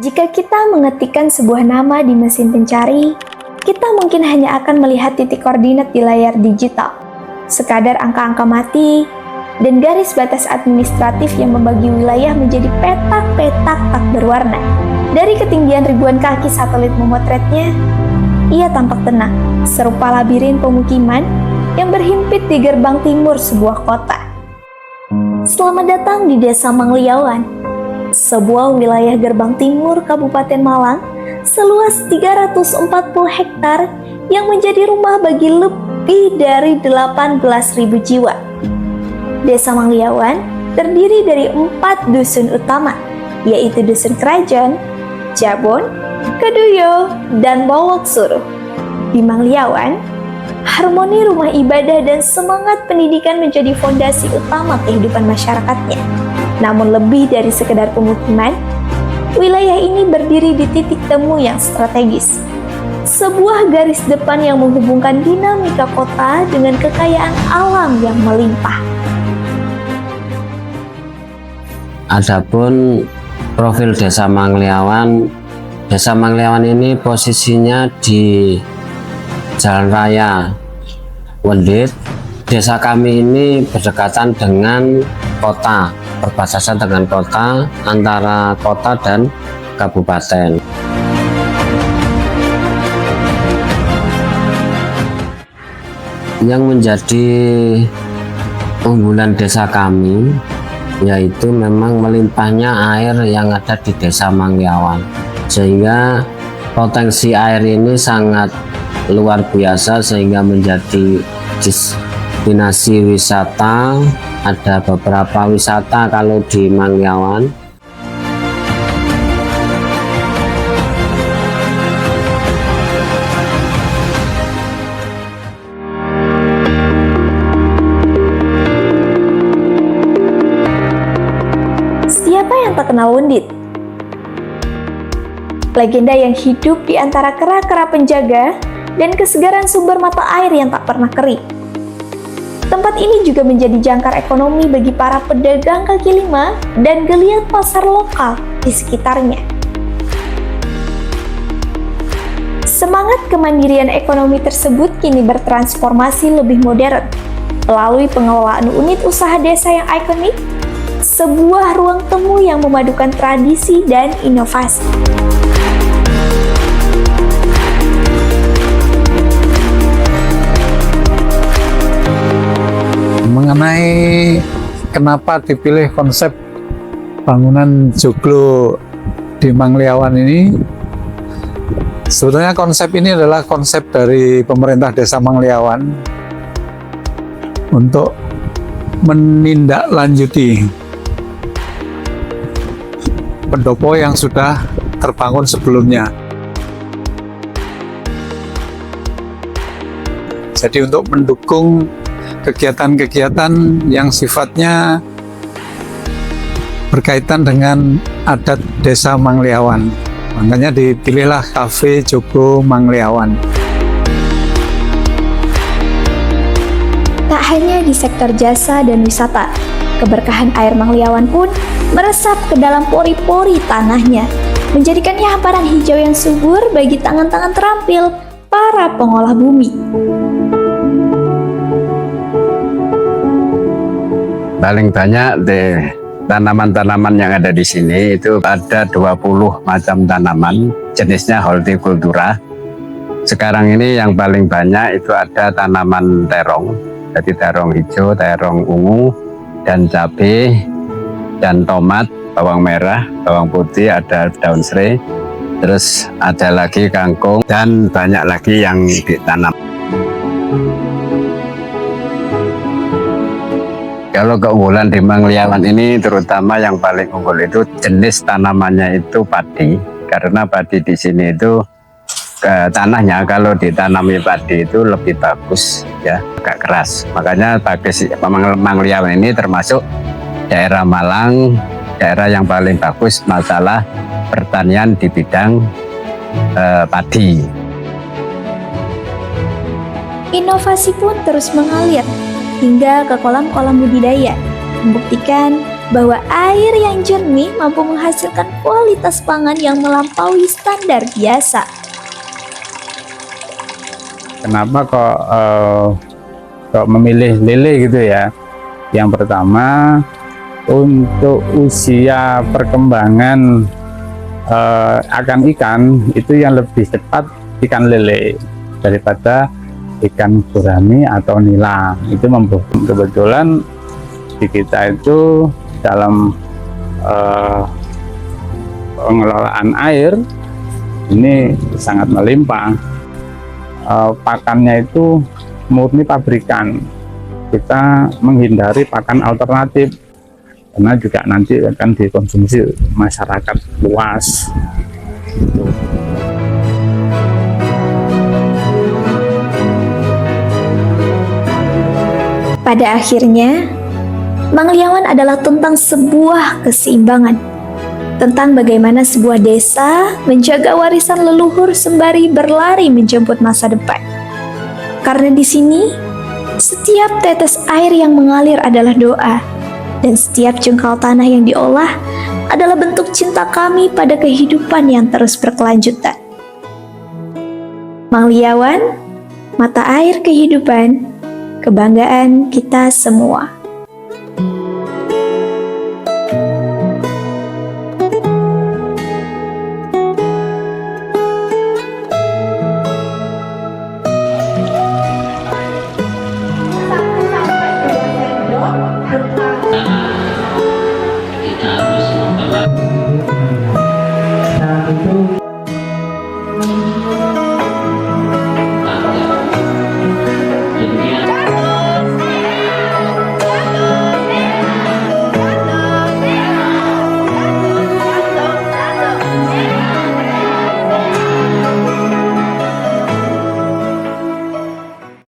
Jika kita mengetikkan sebuah nama di mesin pencari, kita mungkin hanya akan melihat titik koordinat di layar digital, sekadar angka-angka mati, dan garis batas administratif yang membagi wilayah menjadi petak-petak tak berwarna. Dari ketinggian ribuan kaki satelit memotretnya, ia tampak tenang, serupa labirin pemukiman yang berhimpit di gerbang timur sebuah kota. Selamat datang di Desa Mangliawan, sebuah wilayah gerbang timur Kabupaten Malang seluas 340 hektar yang menjadi rumah bagi lebih dari 18.000 jiwa. Desa Mangliawan terdiri dari 4 dusun utama, yaitu Dusun Krajon, Jabon, Keduyo, dan Bowok Suruh. Di Mangliawan, harmoni rumah ibadah dan semangat pendidikan menjadi fondasi utama kehidupan masyarakatnya. Namun lebih dari sekedar pemukiman, wilayah ini berdiri di titik temu yang strategis. Sebuah garis depan yang menghubungkan dinamika kota dengan kekayaan alam yang melimpah. Adapun profil Desa Mangliawan ini posisinya di Jalan Raya Wendit. Desa kami ini berdekatan dengan kota, perbatasan dengan kota, antara kota dan kabupaten. Yang menjadi unggulan desa kami yaitu memang melimpahnya air yang ada di Desa Mangliawan, sehingga potensi air ini sangat luar biasa sehingga menjadi destinasi wisata. Ada beberapa wisata kalau di Mangliawan. Siapa yang tak kenal Wendit? Legenda yang hidup di antara kera-kera penjaga dan kesegaran sumber mata air yang tak pernah kering. Tempat ini juga menjadi jangkar ekonomi bagi para pedagang kaki lima dan geliat pasar lokal di sekitarnya. Semangat kemandirian ekonomi tersebut kini bertransformasi lebih modern melalui pengelolaan unit usaha desa yang ikonik, sebuah ruang temu yang memadukan tradisi dan inovasi. Mengenai kenapa dipilih konsep bangunan joglo di Mangliawan ini, sebetulnya konsep ini adalah konsep dari pemerintah Desa Mangliawan untuk menindaklanjuti pendopo yang sudah terbangun sebelumnya. Jadi untuk mendukung kegiatan-kegiatan yang sifatnya berkaitan dengan adat Desa Mangliawan. Makanya dipilihlah Cafe Joglo Mangliawan. Tak hanya di sektor jasa dan wisata, keberkahan air Mangliawan pun meresap ke dalam pori-pori tanahnya, menjadikannya hamparan hijau yang subur bagi tangan-tangan terampil para pengolah bumi. Paling banyak tanaman-tanaman yang ada di sini itu ada 20 macam tanaman, jenisnya hortikultura. Sekarang ini yang paling banyak itu ada tanaman terong, jadi terong hijau, terong ungu, dan cabai, dan tomat, bawang merah, bawang putih, ada daun serai, terus ada lagi kangkung, dan banyak lagi yang ditanam. Kalau keunggulan di Mangliawan ini terutama yang paling unggul itu jenis tanamannya itu padi, karena padi di sini itu tanahnya kalau ditanami padi itu lebih bagus, ya, agak keras. Makanya Mangliawan ini termasuk daerah Malang, daerah yang paling bagus masalah pertanian di bidang padi. Inovasi pun terus mengalir hingga ke kolam-kolam budidaya, membuktikan bahwa air yang jernih mampu menghasilkan kualitas pangan yang melampaui standar biasa. Kenapa kok memilih lele gitu ya? Yang pertama, untuk usia perkembangan akan ikan itu yang lebih cepat ikan lele daripada ikan gurami atau nila. Itu kebetulan di kita itu dalam pengelolaan air ini sangat melimpah. Pakannya itu murni pabrikan. Kita menghindari pakan alternatif karena juga nanti akan dikonsumsi masyarakat luas. Pada akhirnya, Mang Liawan adalah tentang sebuah keseimbangan, tentang bagaimana sebuah desa menjaga warisan leluhur sembari berlari menjemput masa depan. Karena di sini, setiap tetes air yang mengalir adalah doa, dan setiap jengkal tanah yang diolah adalah bentuk cinta kami pada kehidupan yang terus berkelanjutan. Mang Liawan, mata air kehidupan, kebanggaan kita semua.